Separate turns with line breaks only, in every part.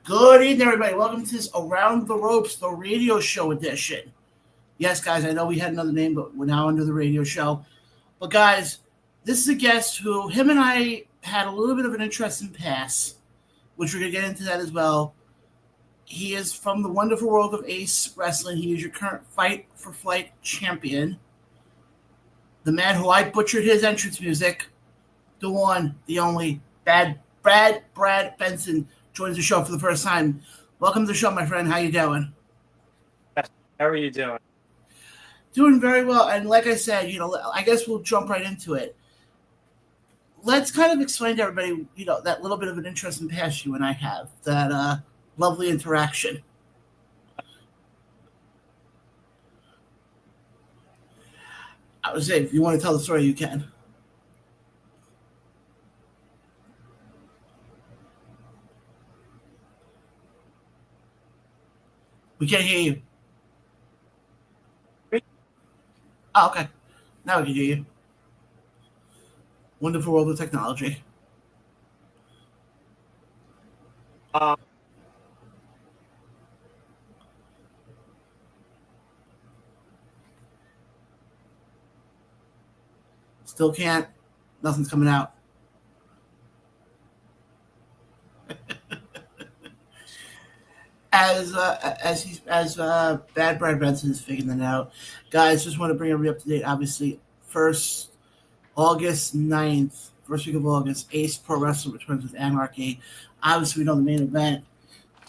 Good evening, everybody. Welcome to this Around the Ropes, the radio show edition. Yes, guys, I know we had another name, but we're now under the radio show. But, guys, this is a guest who, him and I had a little bit of an interesting past, which we're going to get into that as well. He is from the wonderful world of Ace Wrestling. He is your current Fight for Flight champion. The man who I butchered his entrance music, the one, the only, Brad Benson, joins the show for the first time. Welcome to the show, my friend. How you doing?
How are you doing?
Doing very well. And like I said, I guess we'll jump right into it. Let's kind of explain to everybody, that little bit of an interesting past you and I have, that lovely interaction. I would say, if you want to tell the story, you can. We can't hear you. Oh, okay. Now we can hear you. Wonderful world of technology. Still can't. Nothing's coming out. As Bad Brad Benson is figuring that out, guys, just want to bring everybody up to date. Obviously, August 9th, first week of August, Ace Pro Wrestling returns with Anarchy. Obviously, we know the main event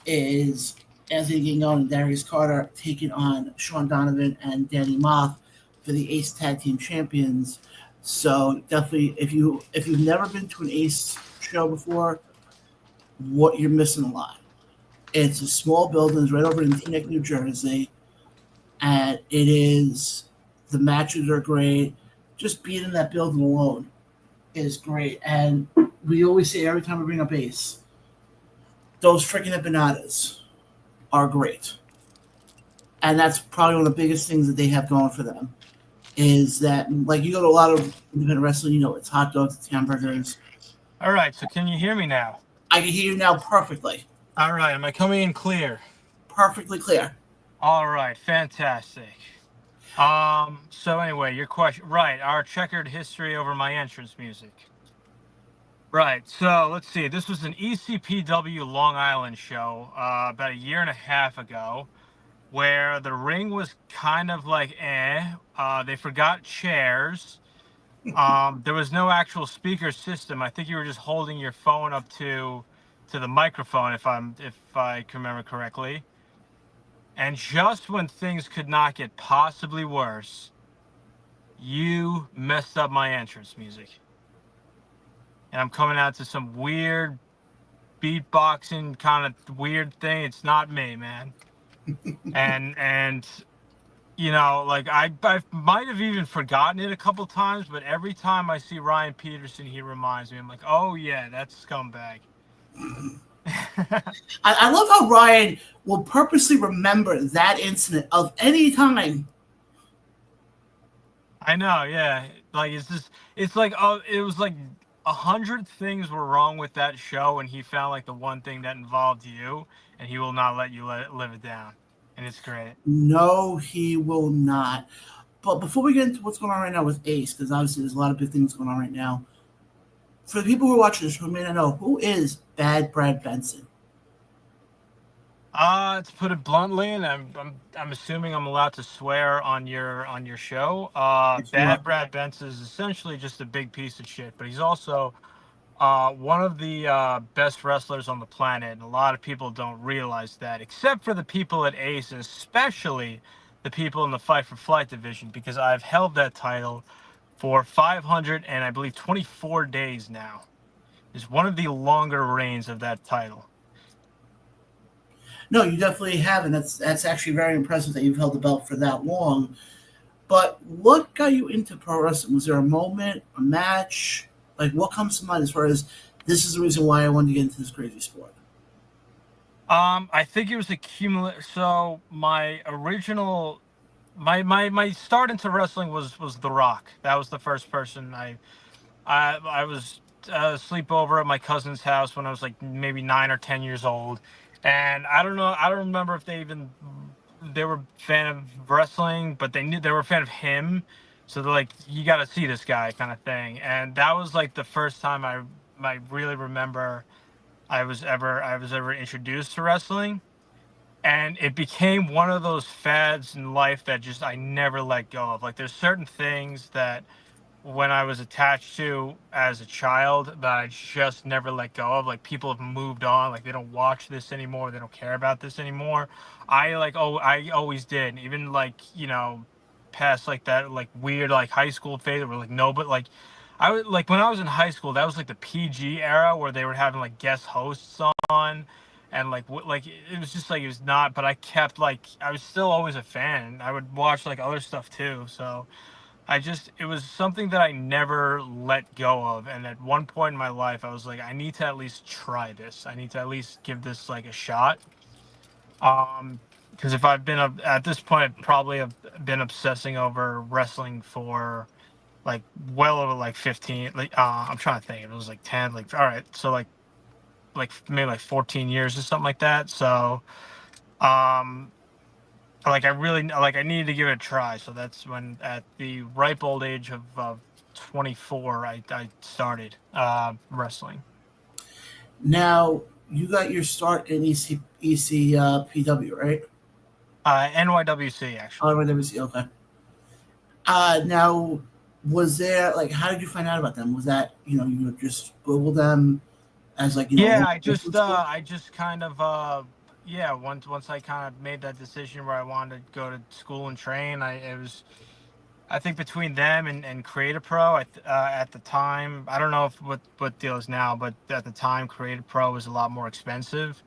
is Anthony Gingo and Darius Carter taking on Sean Donovan and Danny Moth for the Ace Tag Team Champions. So definitely, if you've never been to an Ace show before, what you're missing a lot. It's a small building, it's right over in Teaneck, New Jersey, and the matches are great. Just being in that building alone is great. And we always say every time we bring up Ace, those freaking empanadas are great. And that's probably one of the biggest things that they have going for them, is that, like, you go to a lot of independent wrestling, it's hot dogs, it's hamburgers.
All right, so can you hear me now?
I can hear you now perfectly.
All right, am I coming in clear?
Perfectly clear.
All right, fantastic. So anyway, your question, right, our checkered history over my entrance music. Right, so let's see, this was an ECPW Long Island show about a year and a half ago, where the ring was kind of like they forgot chairs. There was no actual speaker system. I think you were just holding your phone up to the microphone, if I can remember correctly. And just when things could not get possibly worse, you messed up my entrance music. And I'm coming out to some weird beatboxing kind of weird thing. It's not me, man. and like I might have even forgotten it a couple times, but every time I see Ryan Peterson, he reminds me. I'm like, oh yeah, that's scumbag.
I love how Ryan will purposely remember that incident of any time.
I know, yeah. Like it's like, it was like 100 things were wrong with that show, and he found like the one thing that involved you, and he will not let you live it down. And it's great.
No, he will not. But before we get into what's going on right now with Ace, because obviously there's a lot of big things going on right now, for the people who are watching this, who may not know, who is Bad Brad Benson?
To put it bluntly, and I'm assuming I'm allowed to swear on your show. Bad Brad Benson is essentially just a big piece of shit, but he's also one of the best wrestlers on the planet, and a lot of people don't realize that, except for the people at Ace, and especially the people in the Fight for Flight division, because I've held that title for 500 and I believe 24 days now. It's one of the longer reigns of that title.
No, you definitely haven't. That's actually very impressive that you've held the belt for that long. But what got you into pro wrestling? Was there a moment, a match? Like, what comes to mind as far as this is the reason why I wanted to get into this crazy sport?
I think it was a cumulative. So my original, my start into wrestling was The Rock. That was the first person I was sleepover at my cousin's house when I was like maybe 9 or 10 years old, And I don't know, I don't remember if they were a fan of wrestling, but they knew they were a fan of him. So they're like, you got to see this guy, kind of thing. And that was like the first time I really remember I was ever introduced to wrestling, and it became one of those fads in life that just I never let go of. Like there's certain things that when I was attached to as a child that I just never let go of. Like people have moved on, like they don't watch this anymore, they don't care about this anymore. I always did, even like, past like that like weird like high school phase where like no, but like I was like when I was in high school, that was like the PG era where they were having like guest hosts on, and like like it was just like it was not, but I kept like I was still always a fan. I would watch like other stuff too, so it was something that I never let go of. And at one point in my life, I was like, I need to at least try this. I need to at least give this like a shot. Because if I've been at this point, I probably have been obsessing over wrestling for like well over like 15. Like, I'm trying to think. It was like 10. Like, all right, so like maybe like 14 years or something like that. So, um, like I really like I needed to give it a try. So that's when at the ripe old age of 24 I started wrestling.
Now, you got your start in ECPW, right?
NYWC
Oh,
actually.
NYWC, okay. Now, was there, like, how did you find out about them? Was that, you would just Google them as, like,
Yeah,
local wrestling school?
I just kind of yeah, once I kind of made that decision where I wanted to go to school and train, I think between them and Creative Pro at the time, I don't know if what deal is now, but at the time Creative Pro was a lot more expensive.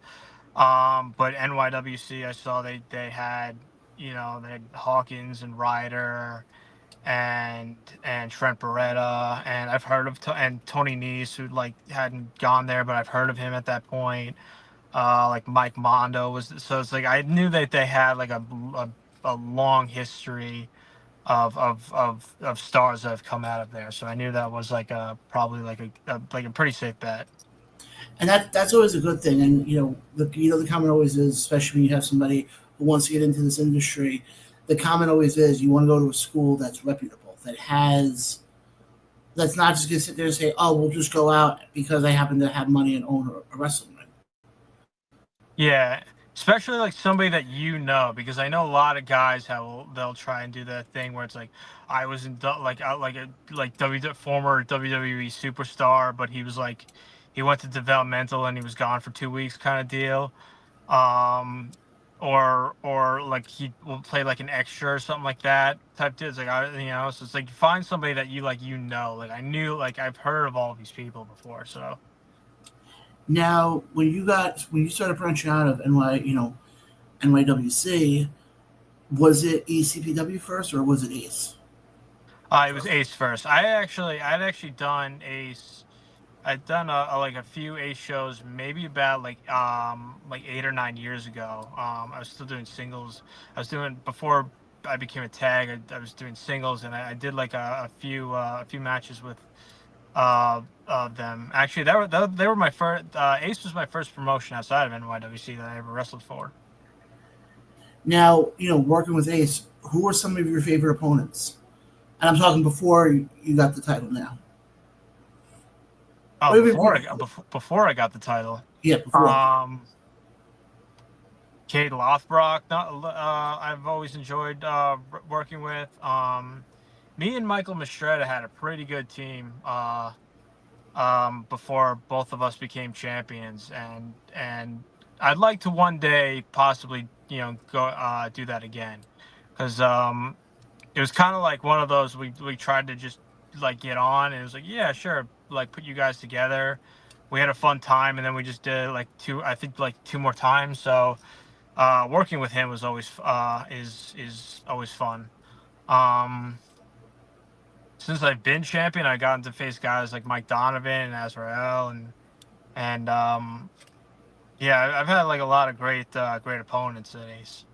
But NYWC, I saw they had, they had Hawkins and Ryder and Trent Beretta, and I've heard of and Tony Nese, who like hadn't gone there, but I've heard of him at that point. Like Mike Mondo was, so it's like I knew that they had like a long history of stars that have come out of there. So I knew that was like a probably like a pretty safe bet.
And that's always a good thing. And, the comment always is, especially when you have somebody who wants to get into this industry, the comment always is you want to go to a school that's reputable, that's not just going to sit there and say, oh, we'll just go out because I happen to have money and own a wrestling ring.
Yeah, especially like somebody that because I know a lot of guys how they'll try and do that thing where it's like I was in like out like a like former WWE superstar, but he was like he went to developmental and he was gone for 2 weeks kind of deal. Um, or like he will play like an extra or something like that type deal. It's like so it's like find somebody that like I knew like I've heard of all these people before, so.
Now, when you started branching out of NYWC, was it ECPW first or was it Ace?
It was Ace first. I'd actually done Ace. I'd done like a few Ace shows, maybe about like 8 or 9 years ago. I was still doing singles. I was doing before I became a tag. I was doing singles, and I did like a few matches with them. Actually, they were my first. Ace was my first promotion outside of NYWC that I ever wrestled for.
Now, working with Ace, who were some of your favorite opponents? And I'm talking before you got the title now.
Oh,
Or even
before I got the title.
yeah, before.
Um, Cade Lothbrock, not I've always enjoyed working with. Me and Michael Mistretta had a pretty good team before both of us became champions, and I'd like to one day possibly go do that again, because it was kind of like one of those we tried to just like get on, and it was like, yeah, sure, like put you guys together. We had a fun time, and then we just did like I think like two more times. So working with him was always is always fun. Um, since I've been champion, I gotten to face guys like Mike Donovan and Azrael, and yeah, I've had like a lot of great opponents at Ace.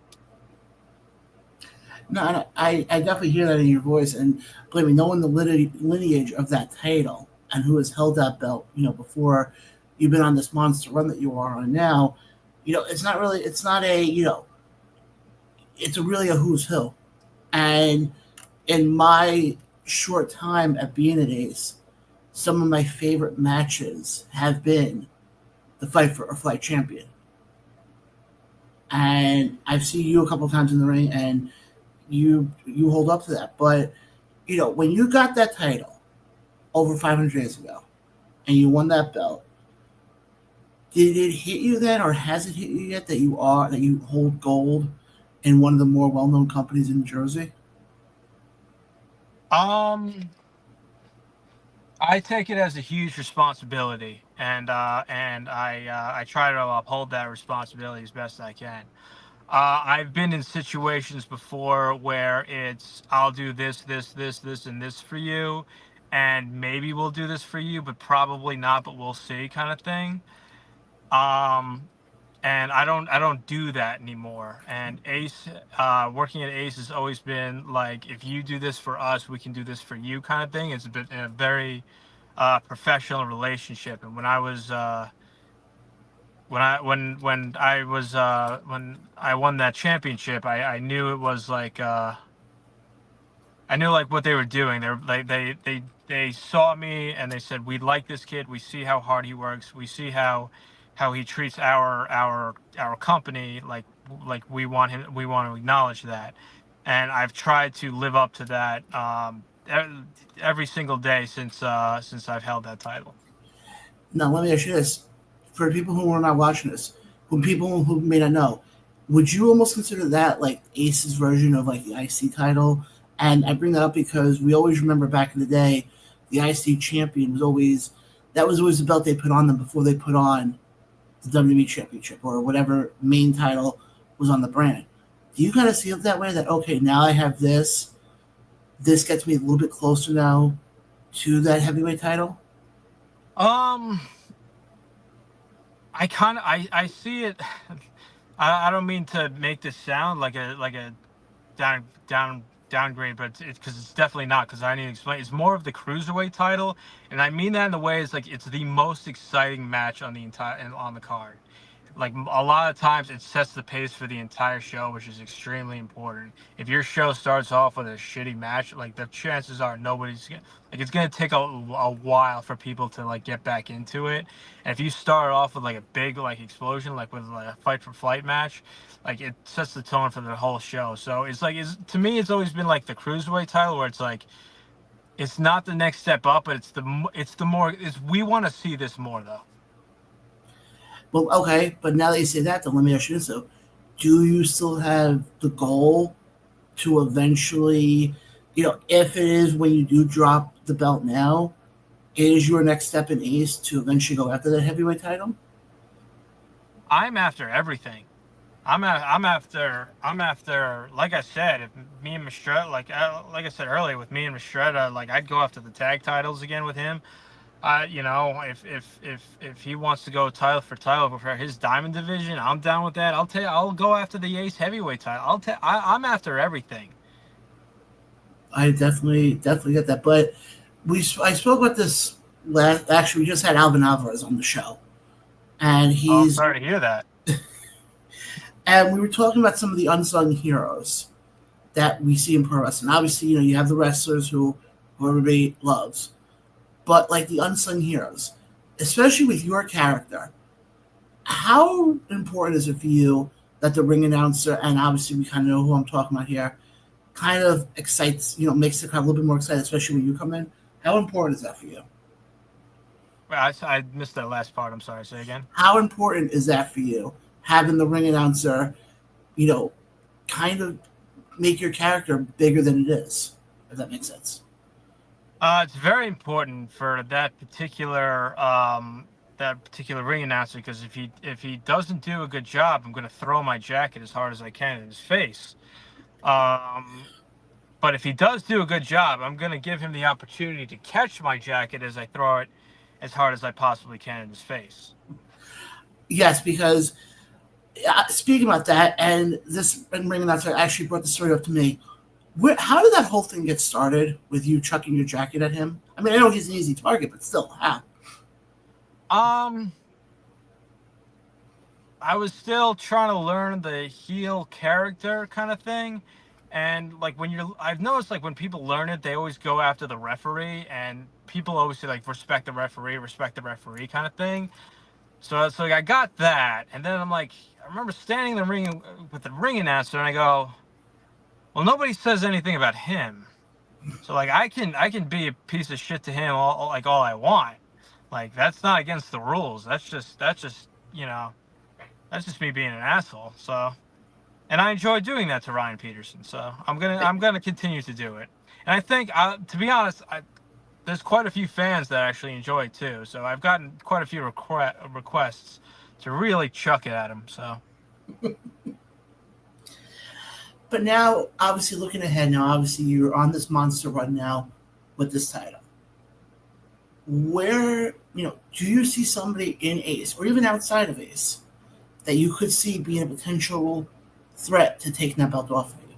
No, I definitely hear that in your voice, and believe me, knowing the lineage of that title and who has held that belt, before you've been on this monster run that you are on now, It's not really. It's not a. It's really a who's who. And in my short time at being an ace, some of my favorite matches have been the fight for a flight champion. And I've seen you a couple of times in the ring, and you hold up to that. But when you got that title over 500 days ago, and you won that belt, did it hit you then, or has it hit you yet that you hold gold in one of the more well known companies in New Jersey?
Um, I take it as a huge responsibility, and I try to uphold that responsibility as best I can. I've been in situations before where it's I'll do this, this, this, this, and this for you, and maybe we'll do this for you, but probably not, but we'll see, kind of thing. Um, and I don't do that anymore. And Ace, working at Ace has always been like, if you do this for us, we can do this for you, kind of thing. It's been a very professional relationship. And when I won that championship, I knew it was like I knew like what they were doing. They're like they saw me and they said, "We like this kid. We see how hard he works. We see how he treats our company. Like we want him. We want to acknowledge that." And I've tried to live up to that every single day since I've held that title.
Now, let me ask you this: for people who are not watching this, who people who may not know, would you almost consider that like Ace's version of like the IC title? And I bring that up because we always remember back in the day, the IC champion was always that was always the belt they put on them before they put on the WWE championship or whatever main title was on the brand. Do you kind of see it that way? That okay, now I have this. This gets me a little bit closer now to that heavyweight title.
Um, I see it. I don't mean to make this sound like a downgrade, but it's because it's definitely not. Because I need to explain. It's more of the cruiserweight title, and I mean that in the way it's like it's the most exciting match on the entire on the card. Like a lot of times, it sets the pace for the entire show, which is extremely important. If your show starts off with a shitty match, like the chances are nobody's gonna like it's gonna take a while for people to like get back into it. And if you start off with like a big like explosion, like with like a fight for flight match, like it sets the tone for the whole show. So it's like it's to me, it's always been like the cruiserweight title, where it's like it's not the next step up, but it's the more it's we want to see this more though.
Well, okay, but now that you say that, then let me ask you this: though, do you still have the goal to eventually, if it is when you do drop the belt now, is your next step in Ace to eventually go after that heavyweight title?
I'm after everything. I'm after like I said, if me and Mistretta like I said earlier with me and Mistretta, like I'd go after the tag titles again with him. If he wants to go title for title for his diamond division, I'm down with that. I'll go after the Ace heavyweight title. I'm after everything.
I definitely get that, but I spoke about this last. Actually, we just had Alvin Alvarez on the show, and
Oh, I'm sorry to hear that.
we were talking about some of the unsung heroes that we see in pro wrestling. Obviously, you have the wrestlers who everybody loves, but like the unsung heroes, especially with your character, how important is it for you that the ring announcer, and obviously we kind of know who I'm talking about here, kind of excites, makes it kind of a little bit more excited, especially when you come in? How important is that for you?
I missed that last part. I'm sorry. Say again.
How important is that for you, having the ring announcer, you know, kind of make your character bigger than it is, if that makes sense?
It's very important for that particular ring announcer, because if he doesn't do a good job, I'm going to throw my jacket as hard as I can in his face. Um, but if he does do a good job, I'm going to give him the opportunity to catch my jacket as I throw it as hard as I possibly can in his face.
Yes, because speaking about that, and this ring announcer actually brought the story up to me. How did that whole thing get started with you chucking your jacket at him? I mean, I know he's an easy target, but still, how?
Um, I was still trying to learn the heel character kind of thing. And like I've noticed like when people learn it, they always go after the referee, and people always say like respect the referee kind of thing. So like I got that, and then I'm like, I remember standing in the ring with the ring announcer, and I go, well, nobody says anything about him. So like I can be a piece of shit to him all I want. Like that's not against the rules. That's just that's just me being an asshole. So and I enjoy doing that to Ryan Peterson. So I'm gonna continue to do it. And I think to be honest, there's quite a few fans that actually enjoy it too. So I've gotten quite a few requests to really chuck it at him. So
But now, obviously, looking ahead now, obviously, you're on this monster run now with this title. Where, do you see somebody in Ace or even outside of Ace that you could see being a potential threat to taking that belt off of you?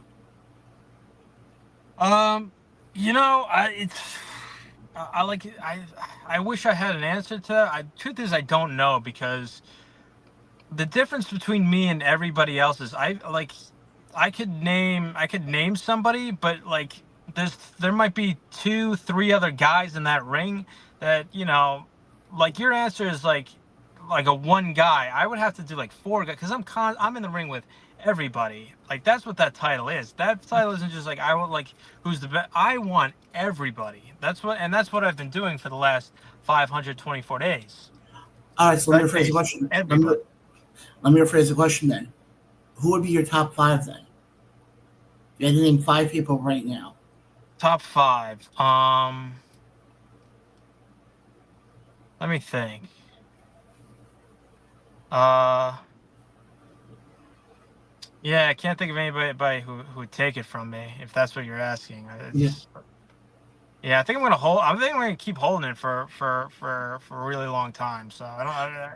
It's I like I wish I had an answer to that. Truth is, I don't know, because the difference between me and everybody else is I could name somebody, but like there might be 2 3 other guys in that ring that like your answer is like a one guy. I would have to do like 4 guys, because I'm in the ring with everybody. Like that's what that title is. That title isn't just like I want like who's the best. I want everybody. That's what I've been doing for the last 524 days.
All right, so let
I
me rephrase the
face
question.
everybody.
Let me rephrase the question then. Who would be your top 5 then? You had to name 5 people right now.
Top 5. Let me think. Uh, yeah, I can't think of anybody who would take it from me, if that's what you're asking.
Yeah.
Yeah, I think I'm gonna hold. I think I'm gonna keep holding it for a really long time. So I don't.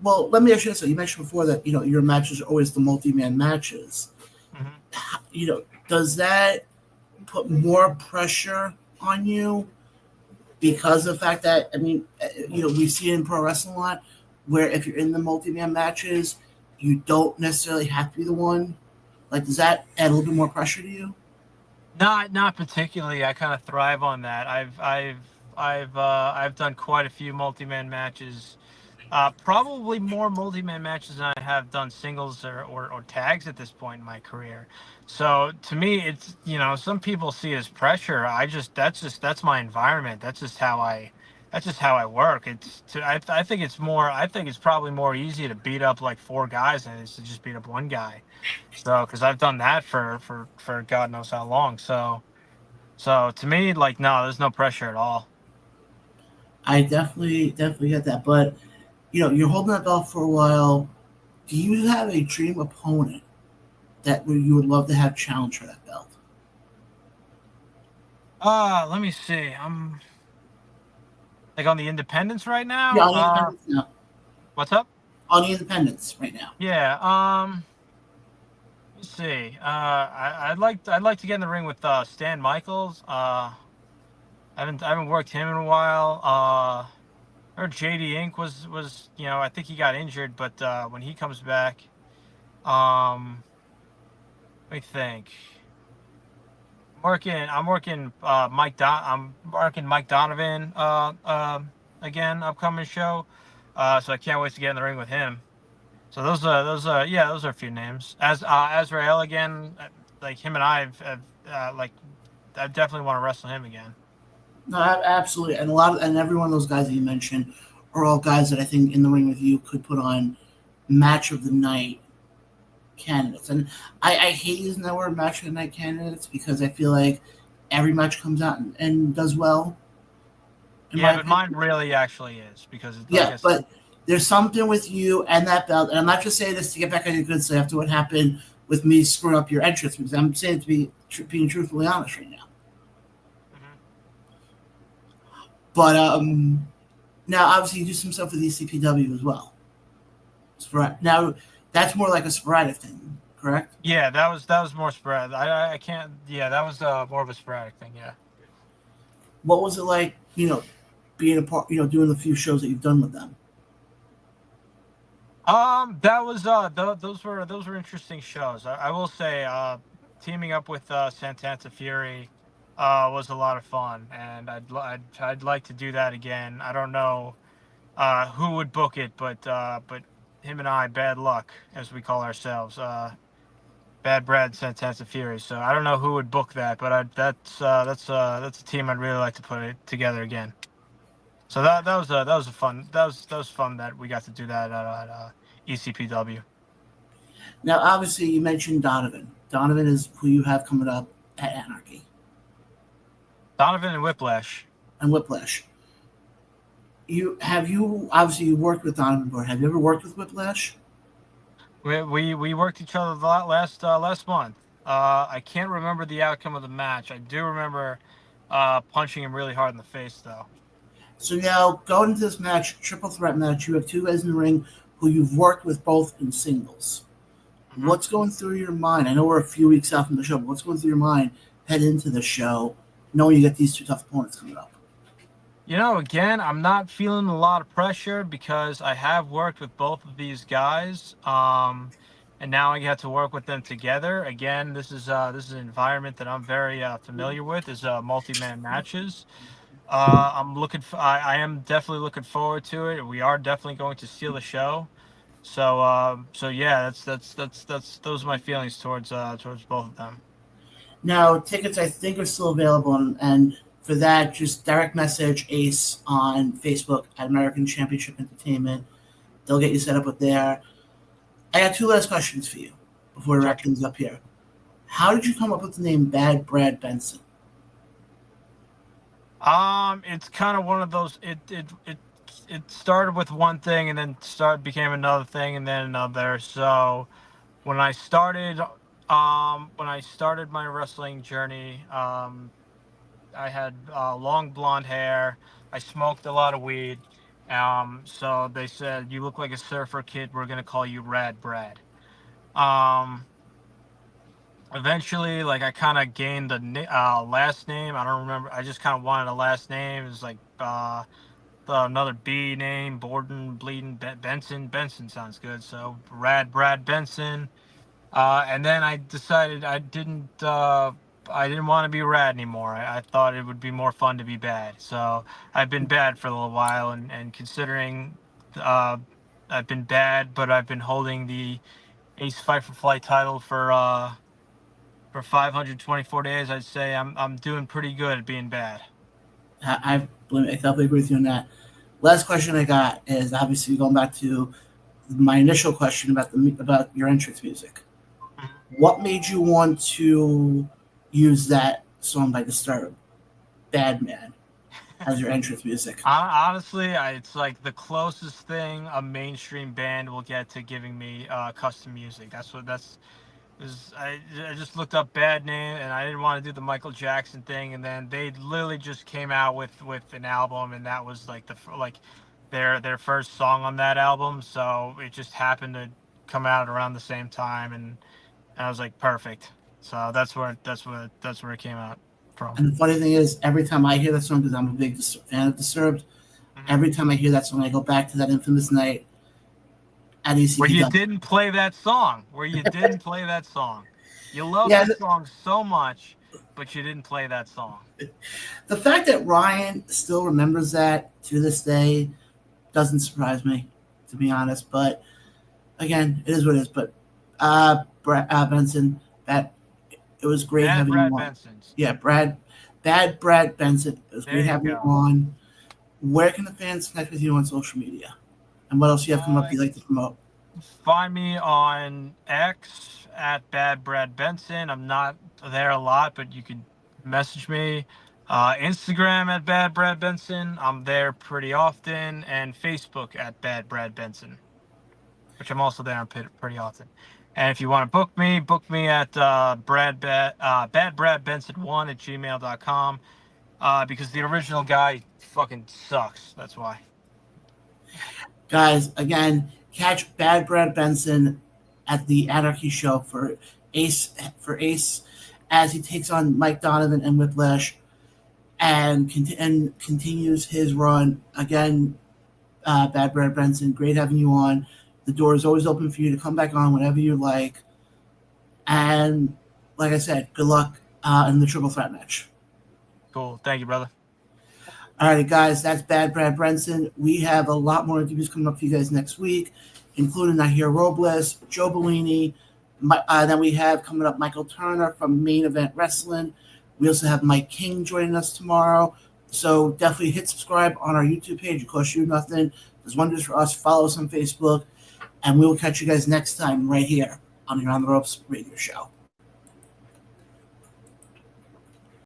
Well, let me ask you this. You mentioned before that, your matches are always the multi-man matches.
Mhm.
Does that put more pressure on you because of the fact that, we see it in pro wrestling a lot, where if you're in the multi-man matches, you don't necessarily have to be the one. Like, does that add a little bit more pressure to you?
Not particularly. I kind of thrive on that. I've done quite a few multi-man matches. Probably more multi-man matches than I have done singles or tags at this point in my career. So to me, it's some people see it as pressure. That's my environment. That's just how I work. I think it's more. I think it's probably more easy to beat up like 4 guys than it is to just beat up one guy. So because I've done that for God knows how long. So to me, like, no, there's no pressure at all.
I definitely get that. But, you're holding that belt for a while. Do you have a dream opponent that you would love to have challenge for that belt?
Let me see. I'm like on the independents right
Yeah,
now.
on the independence now.
What's up?
On the independence right now.
Yeah. Let's see. I'd like to get in the ring with Stan Michaels. I haven't worked him in a while. I heard JD Inc. was I think he got injured, but when he comes back, um, let me think. I'm working Mike Donovan again, upcoming show. So I can't wait to get in the ring with him. So those are a few names. As Azrael again, like him and have like I definitely want to wrestle him again.
No, absolutely. And and every one of those guys that you mentioned are all guys that I think in the ring with you could put on match of the night candidates. And I hate using that word match of the night candidates because I feel like every match comes out and does well. In
Yeah,
my
but
opinion.
mine really actually is, because it's like
Yeah, but there's something with you and that belt, and I'm not just saying this to get back on your good side after what happened with me screwing up your entrance, because I'm saying it to be being truthfully honest right now.
Mhm.
But now obviously you do some stuff with ECPW as well. Now that's more like a sporadic thing, correct?
Yeah, that was more sporadic. I can't. Yeah, that was more of a sporadic thing. Yeah.
What was it like, being a part, doing the few shows that you've done with them?
Those were interesting shows. I will say, teaming up with Santana Fury was a lot of fun, and I'd like to do that again. I don't know who would book it, but him and I, bad luck, as we call ourselves, Bad Brad Santana Fury. So I don't know who would book that, but that's a team I'd really like to put it together again. So that was a fun that was fun that we got to do that at ECPW.
Now, obviously, you mentioned Donovan. Donovan is who you have coming up at Anarchy
Donovan and Whiplash.
and Whiplash. You obviously you worked with Donovan before. Have you ever worked with Whiplash?
We worked each other last month. I can't remember the outcome of the match. I do remember punching him really hard in the face, though.
So now, going into this match, triple threat match, you have two guys in the ring who you've worked with both in singles.
Mhm.
What's going through your mind? I know we're a few weeks out from the show, but what's going through your mind head into the show, knowing you got these two tough opponents coming up?
Again, I'm not feeling a lot of pressure because I have worked with both of these guys, and now I get to work with them together. Again, this is an environment that I'm very familiar with, is multi-man matches. I am definitely looking forward to it. We are definitely going to steal the show. So yeah, that's those are my feelings towards both of them.
Now, tickets I think are still available, and for that, just direct message Ace on Facebook at American Championship Entertainment. They'll get you set up with there. I got two last questions for you before we
Sure.
wrap things up here. How did you come up with the name Bad Brad Benson?
It's kind of one of those. It started with one thing and then became another thing and then another. So when I started, my wrestling journey, I had long blonde hair. I smoked a lot of weed. So they said, "You look like a surfer kid. We're gonna call you Rad Brad." Um, Eventually, like, I kind of gained a last name. I don't remember. I just kind of wanted a last name. It was like another B name, Borden, Bleeding, Benson. Benson sounds good. So Rad Brad Benson. And then I decided I didn't want to be rad anymore. I thought it would be more fun to be bad. So I've been bad for a little while, and considering uh, I've been bad, but I've been holding the Ace Fight for Flight title for 524 days. I'd say I'm doing pretty good at being bad.
I definitely agree with you on that. Last question I got is obviously going back to my initial question about your entrance music.
Mhm.
What made you want to use that song by Disturbed, "Bad Man," as your entrance music?
Honestly, it's like the closest thing a mainstream band will get to giving me custom music. That's is I just looked up bad name and I didn't want to do the Michael Jackson thing, and then they literally just came out with an album, and that was like their first song on that album. So it just happened to come out around the same time, and I was like, perfect. So that's where it came out from.
And the funny thing is, every time I hear that song, because I'm a big fan of Disturbed,
Mhm.
every time I hear that song, I go back to that infamous night at
Where you
ECPW.
didn't play that song. Where you didn't play that song. You love
Yeah,
the song so much, but you didn't play that song.
the fact that Ryan still remembers that to this day doesn't surprise me, to be honest. But again, it is what it is. But Benson, that it was great
Bad
having you
Brad
on.
Benson's.
Yeah, Bad Brad Benson. It was
There
great
you
having you
go.
on. Where can the fans connect with you on social media? And what else do you have coming up
Uh,
you'd like to promote?
Find me on X at Bad Brad Benson. I'm not there a lot, but you can message me. Instagram at Bad Brad Benson. I'm there pretty often, and Facebook at Bad Brad Benson, which I'm also there on pretty often. And if you want to book me at Bad Brad Benson 1 at gmail.com, because the original guy fucking sucks. That's why.
Guys, again, catch Bad Brad Benson at the Anarchy show for Ace as he takes on Mike Donovan and Whiplash and continues his run. Again, Bad Brad Benson, great having you on. The door is always open for you to come back on whenever you like. And like I said, good luck in the triple threat match.
Cool. Thank you, brother.
All right, guys, that's Bear Benson. We have a lot more interviews coming up for you guys next week, including Nahir Robles, Joe Bellini. Then we have coming up Michael Turner from Main Event Wrestling. We also have Mike King joining us tomorrow. So definitely hit subscribe on our YouTube page. It costs you nothing. Does wonders for us. Follow us on Facebook. And we will catch you guys next time right here on the On the Ropes radio show.